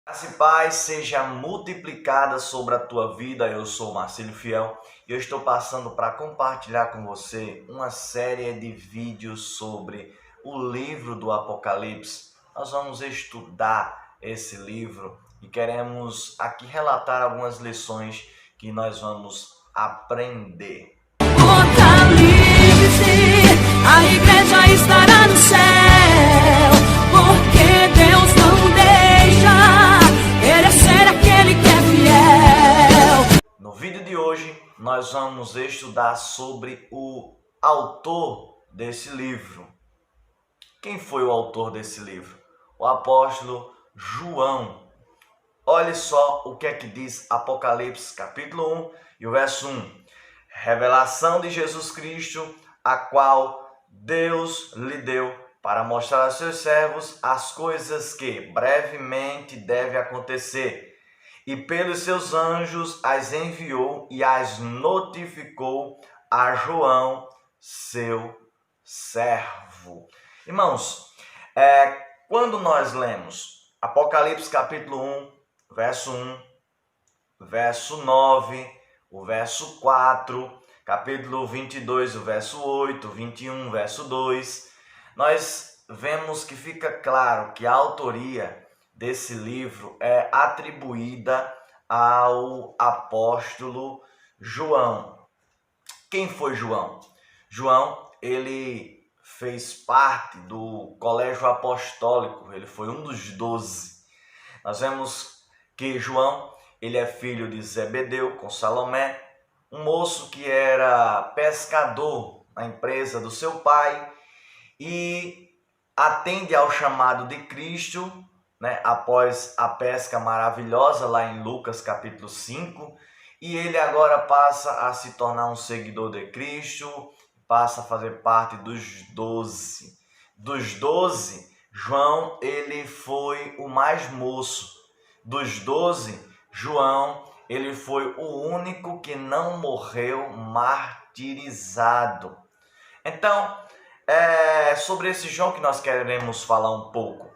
Graça e paz seja multiplicada sobre a tua vida. Eu sou Marcelo Fiel e eu estou passando para compartilhar com você uma série de vídeos sobre o livro do Apocalipse. Nós vamos estudar esse livro e queremos aqui relatar algumas lições que nós vamos aprender. Apocalipse, a igreja estará no céu, porque Deus não deixa perecer aquele que é fiel. No vídeo de hoje, nós vamos estudar sobre o autor desse livro. Quem foi o autor desse livro? O apóstolo João. Olhe só o que é que diz Apocalipse, capítulo 1 e o verso 1. Revelação de Jesus Cristo, a qual Deus lhe deu para mostrar a seus servos as coisas que brevemente devem acontecer. E pelos seus anjos as enviou e as notificou a João, seu servo. Irmãos, quando nós lemos Apocalipse capítulo 1, verso 1, verso 9, o verso 4, capítulo 22, o verso 8, 21, verso 2, nós vemos que fica claro que a autoria desse livro é atribuída ao apóstolo João. Quem foi João? João, ele fez parte do colégio apostólico, ele foi um dos 12. Nós vemos que João, ele é filho de Zebedeu com Salomé, um moço que era pescador na empresa do seu pai e atende ao chamado de Cristo, após a pesca maravilhosa lá em Lucas capítulo 5, e ele agora passa a se tornar um seguidor de Cristo, passa a fazer parte dos 12. Dos 12, João, ele foi o mais moço. Dos 12, João, ele foi o único que não morreu martirizado. Então, é sobre esse João que nós queremos falar um pouco.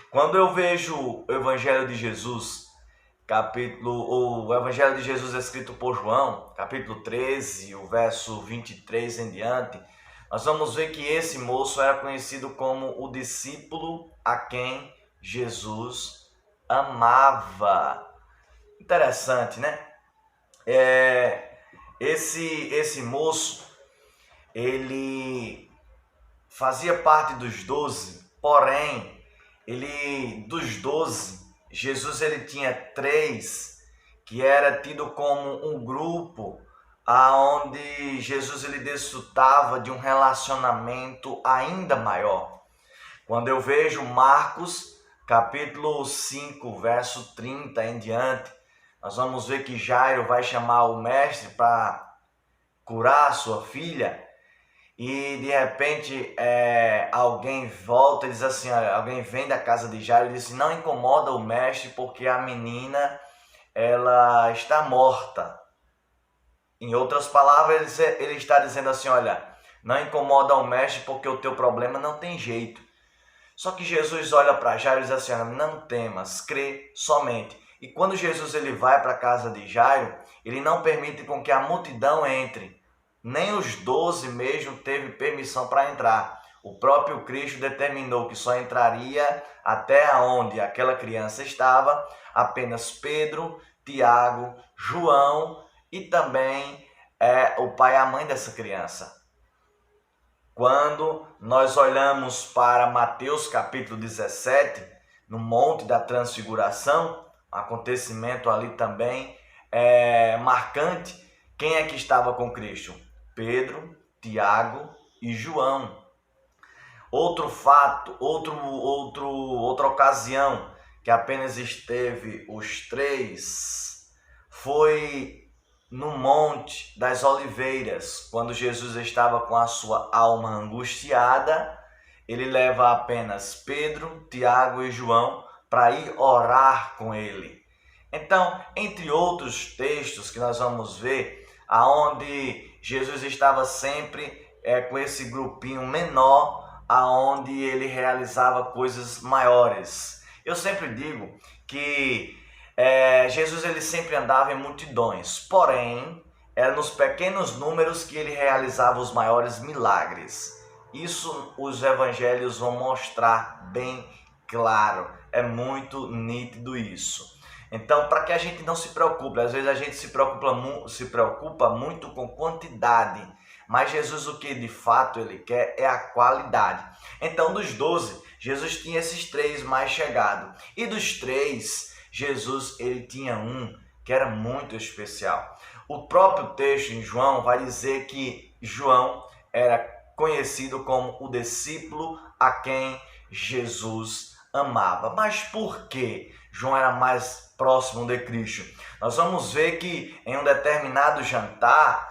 Quando eu vejo o Evangelho de Jesus, o Evangelho de Jesus escrito por João, capítulo 13, o verso 23 em diante, nós vamos ver que esse moço era conhecido como o discípulo a quem Jesus amava. Interessante, né? Esse moço, ele fazia parte dos 12, porém, dos 12, Jesus ele tinha 3 que era tido como um grupo aonde Jesus ele desfrutava de um relacionamento ainda maior. Quando eu vejo Marcos, capítulo 5, verso 30 em diante, nós vamos ver que Jairo vai chamar o mestre para curar a sua filha e de repente alguém volta e diz assim, alguém vem da casa de Jairo e diz assim, não incomoda o mestre porque a menina ela está morta. Em outras palavras, ele está dizendo assim, olha, não incomoda o mestre porque o teu problema não tem jeito. Só que Jesus olha para Jairo e diz assim, não temas, crê somente. E quando Jesus ele vai para a casa de Jairo, ele não permite com que a multidão entre. Nem os 12 mesmo teve permissão para entrar. O próprio Cristo determinou que só entraria até onde aquela criança estava apenas Pedro, Tiago, João e também o pai e a mãe dessa criança. Quando nós olhamos para Mateus capítulo 17, no Monte da Transfiguração, acontecimento ali também marcante, quem é que estava com Cristo? Pedro, Tiago e João. Outro fato, outra ocasião que apenas esteve os 3 foi no Monte das Oliveiras, quando Jesus estava com a sua alma angustiada, ele leva apenas Pedro, Tiago e João para ir orar com ele. Então, entre outros textos que nós vamos ver, aonde Jesus estava sempre com esse grupinho menor, aonde ele realizava coisas maiores. Eu sempre digo que Jesus ele sempre andava em multidões, porém era nos pequenos números que ele realizava os maiores milagres. Isso os evangelhos vão mostrar bem claro, é muito nítido isso. Então, para que a gente não se preocupe, às vezes a gente se preocupa muito com quantidade, mas Jesus o que de fato ele quer é a qualidade. Então, dos 12, Jesus tinha esses 3 mais chegados, e dos 3, Jesus ele tinha um que era muito especial. O próprio texto em João vai dizer que João era conhecido como o discípulo a quem Jesus amava. Mas por que João era mais próximo de Cristo? Nós vamos ver que em um determinado jantar,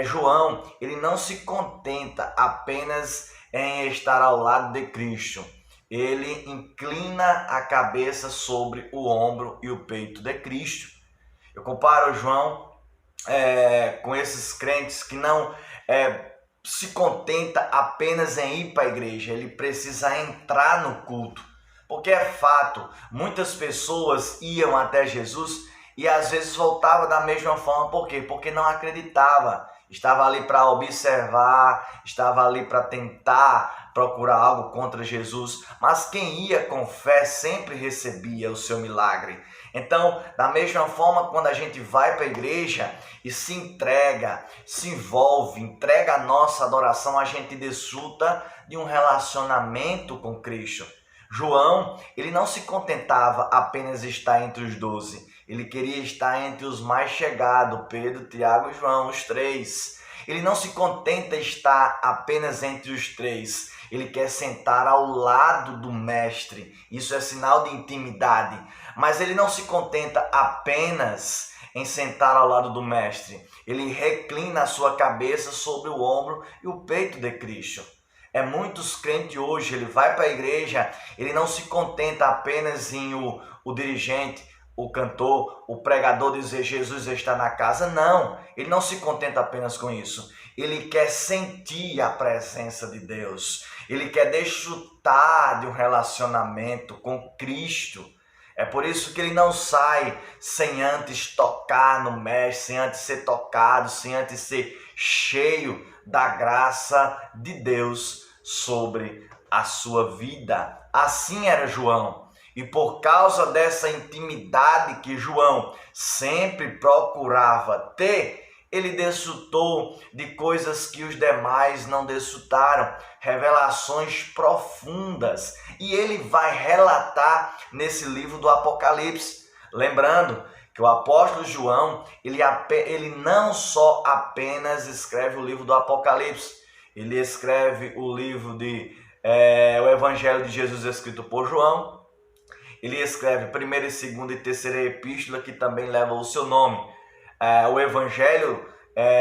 João ele não se contenta apenas em estar ao lado de Cristo. Ele inclina a cabeça sobre o ombro e o peito de Cristo. Eu comparo João com esses crentes que não se contenta apenas em ir para a igreja, ele precisa entrar no culto. Porque é fato, muitas pessoas iam até Jesus e às vezes voltavam da mesma forma. Por quê? Porque não acreditava. Estava ali para observar, estava ali para tentar procurar algo contra Jesus. Mas quem ia com fé sempre recebia o seu milagre. Então, da mesma forma, quando a gente vai para a igreja e se entrega, se envolve, entrega a nossa adoração, a gente desfruta de um relacionamento com Cristo. João, ele não se contentava apenas estar entre os 12, ele queria estar entre os mais chegados, Pedro, Tiago e João, os 3. Ele não se contenta estar apenas entre os 3, ele quer sentar ao lado do mestre, isso é sinal de intimidade. Mas ele não se contenta apenas em sentar ao lado do mestre, ele reclina a sua cabeça sobre o ombro e o peito de Cristo. Muitos crentes hoje, ele vai para a igreja, ele não se contenta apenas em o dirigente, o cantor, o pregador dizer Jesus está na casa. Não, ele não se contenta apenas com isso. Ele quer sentir a presença de Deus. Ele quer desfrutar de um relacionamento com Cristo. É por isso que ele não sai sem antes tocar no mestre, sem antes ser tocado, sem antes ser cheio da graça de Deus sobre a sua vida. Assim era João. E por causa dessa intimidade que João sempre procurava ter, ele desfrutou de coisas que os demais não desfrutaram, revelações profundas. E ele vai relatar nesse livro do Apocalipse. Lembrando que o apóstolo João, ele não só apenas escreve o livro do Apocalipse, ele escreve o livro o Evangelho de Jesus escrito por João, ele escreve primeira, e segunda e terceira epístola que também leva o seu nome. O Evangelho,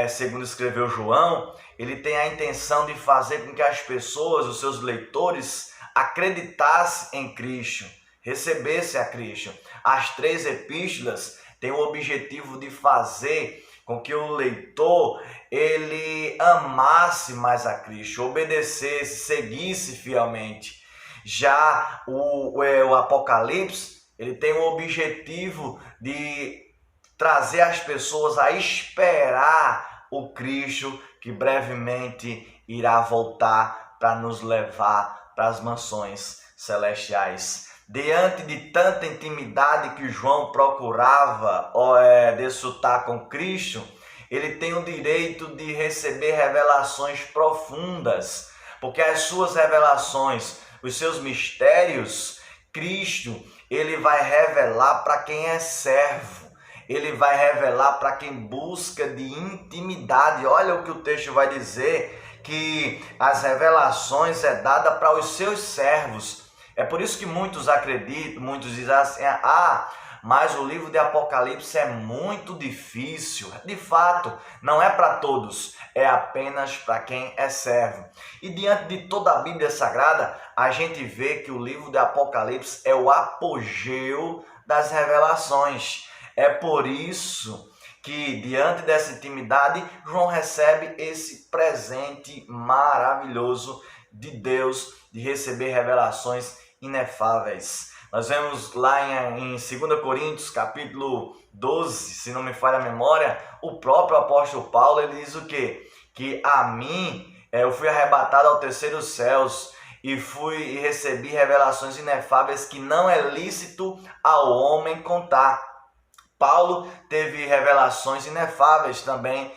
segundo escreveu João, ele tem a intenção de fazer com que as pessoas, os seus leitores, acreditassem em Cristo, recebessem a Cristo. As 3 epístolas têm o objetivo de fazer com que o leitor ele amasse mais a Cristo, obedecesse, seguisse fielmente. Já o Apocalipse, ele tem o objetivo de trazer as pessoas a esperar o Cristo que brevemente irá voltar para nos levar para as mansões celestiais. Diante de tanta intimidade que João procurava desfrutar com Cristo, ele tem o direito de receber revelações profundas, porque as suas revelações, os seus mistérios, Cristo, ele vai revelar para quem é servo, ele vai revelar para quem busca de intimidade. Olha o que o texto vai dizer, que as revelações é dada para os seus servos. É por isso que muitos acreditam, muitos dizem assim, mas o livro de Apocalipse é muito difícil. De fato, não é para todos, é apenas para quem é servo. E diante de toda a Bíblia Sagrada, a gente vê que o livro de Apocalipse é o apogeu das revelações. É por isso que, diante dessa intimidade, João recebe esse presente maravilhoso de Deus, de receber revelações inefáveis. Nós vemos lá em 2 Coríntios, capítulo 12, se não me falha a memória, o próprio apóstolo Paulo, ele diz o quê? Que a mim, eu fui arrebatado ao terceiro céus e recebi revelações inefáveis que não é lícito ao homem contar. Paulo teve revelações inefáveis também,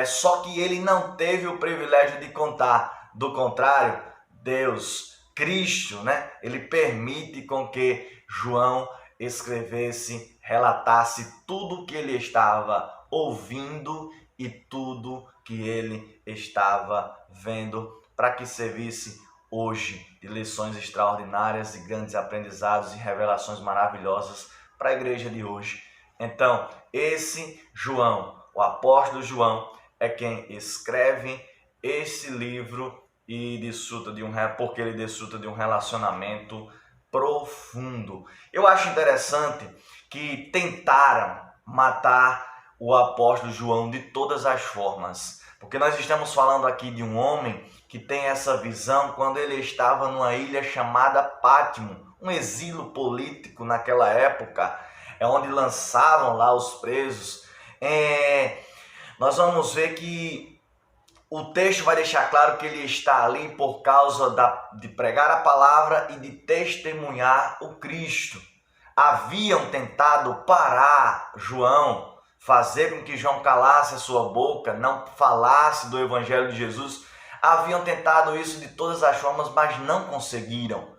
só que ele não teve o privilégio de contar. Do contrário, Deus, Cristo, né? Ele permite com que João escrevesse, relatasse tudo o que ele estava ouvindo e tudo que ele estava vendo, para que servisse hoje de lições extraordinárias e grandes aprendizados e revelações maravilhosas para a igreja de hoje. Então, esse João, o apóstolo João, é quem escreve esse livro e porque ele desfruta de um relacionamento profundo. Eu acho interessante que tentaram matar o apóstolo João de todas as formas, porque nós estamos falando aqui de um homem que tem essa visão quando ele estava numa ilha chamada Pátimo, um exílio político naquela época, onde lançavam lá os presos. Nós vamos ver que o texto vai deixar claro que ele está ali por causa de pregar a palavra e de testemunhar o Cristo. Haviam tentado parar João, fazer com que João calasse a sua boca, não falasse do Evangelho de Jesus. Haviam tentado isso de todas as formas, mas não conseguiram.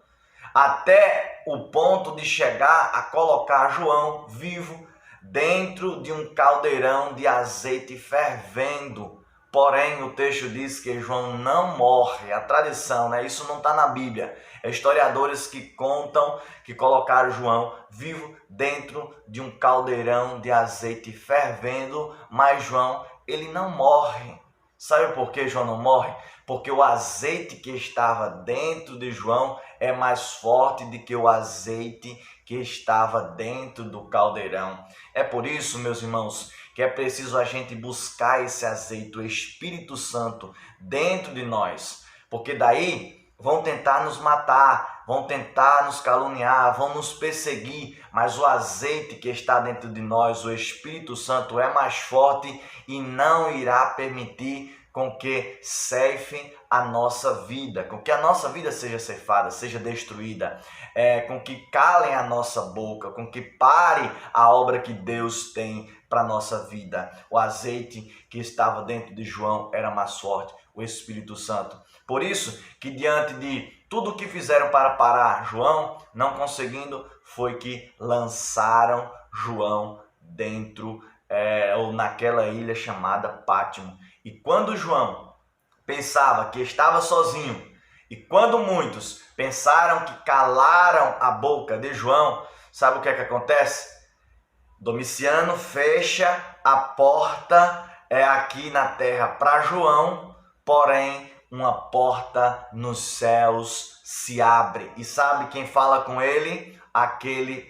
Até o ponto de chegar a colocar João vivo dentro de um caldeirão de azeite fervendo. Porém, o texto diz que João não morre. A tradição, né? Isso não está na Bíblia. É historiadores que contam que colocaram João vivo dentro de um caldeirão de azeite fervendo, mas João, ele não morre. Sabe por que João não morre? Porque o azeite que estava dentro de João é mais forte do que o azeite que estava dentro do caldeirão. É por isso, meus irmãos, que é preciso a gente buscar esse azeite, o Espírito Santo, dentro de nós. Porque daí vão tentar nos matar, vão tentar nos caluniar, vão nos perseguir, mas o azeite que está dentro de nós, o Espírito Santo, é mais forte e não irá permitir com que ceifem a nossa vida, com que a nossa vida seja ceifada, seja destruída, com que calem a nossa boca, com que pare a obra que Deus tem para a nossa vida. O azeite que estava dentro de João era mais forte, o Espírito Santo. Por isso que diante de tudo o que fizeram para parar João, não conseguindo, foi que lançaram João dentro ou naquela ilha chamada Pátimo. E quando João pensava que estava sozinho, e quando muitos pensaram que calaram a boca de João, sabe o que é que acontece? Domiciano fecha a porta aqui na terra para João, porém uma porta nos céus se abre. E sabe quem fala com ele?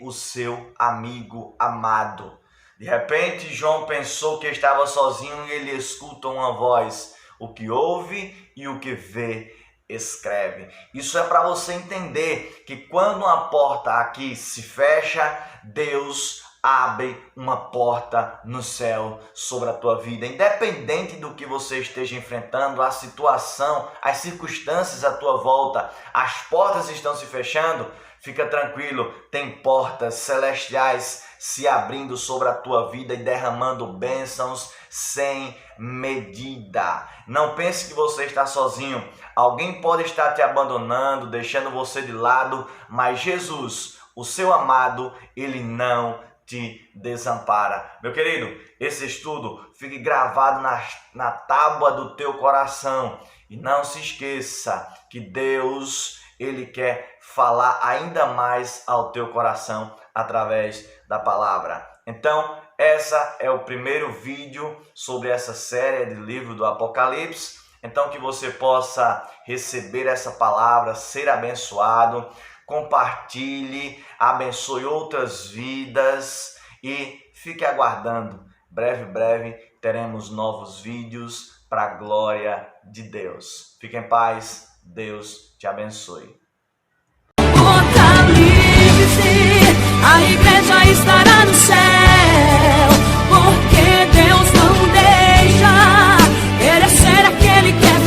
O seu amigo amado. De repente, João pensou que estava sozinho e ele escuta uma voz. O que ouve e o que vê, escreve. Isso é para você entender que quando uma porta aqui se fecha, Deus abre uma porta no céu sobre a tua vida. Independente do que você esteja enfrentando, a situação, as circunstâncias à tua volta, as portas estão se fechando, fica tranquilo, tem portas celestiais se abrindo sobre a tua vida e derramando bênçãos sem medida. Não pense que você está sozinho. Alguém pode estar te abandonando, deixando você de lado, mas Jesus, o seu amado, ele não te desampara. Meu querido, esse estudo fique gravado na tábua do teu coração. E não se esqueça que Deus, ele quer falar ainda mais ao teu coração através da palavra. Então, essa é o primeiro vídeo sobre essa série de livro do Apocalipse. Então, que você possa receber essa palavra, ser abençoado, compartilhe, abençoe outras vidas e fique aguardando. Breve teremos novos vídeos para a glória de Deus. Fique em paz, Deus te abençoe. Apocalipse. a igreja estará no céu, porque Deus não deixa perecer aquele que é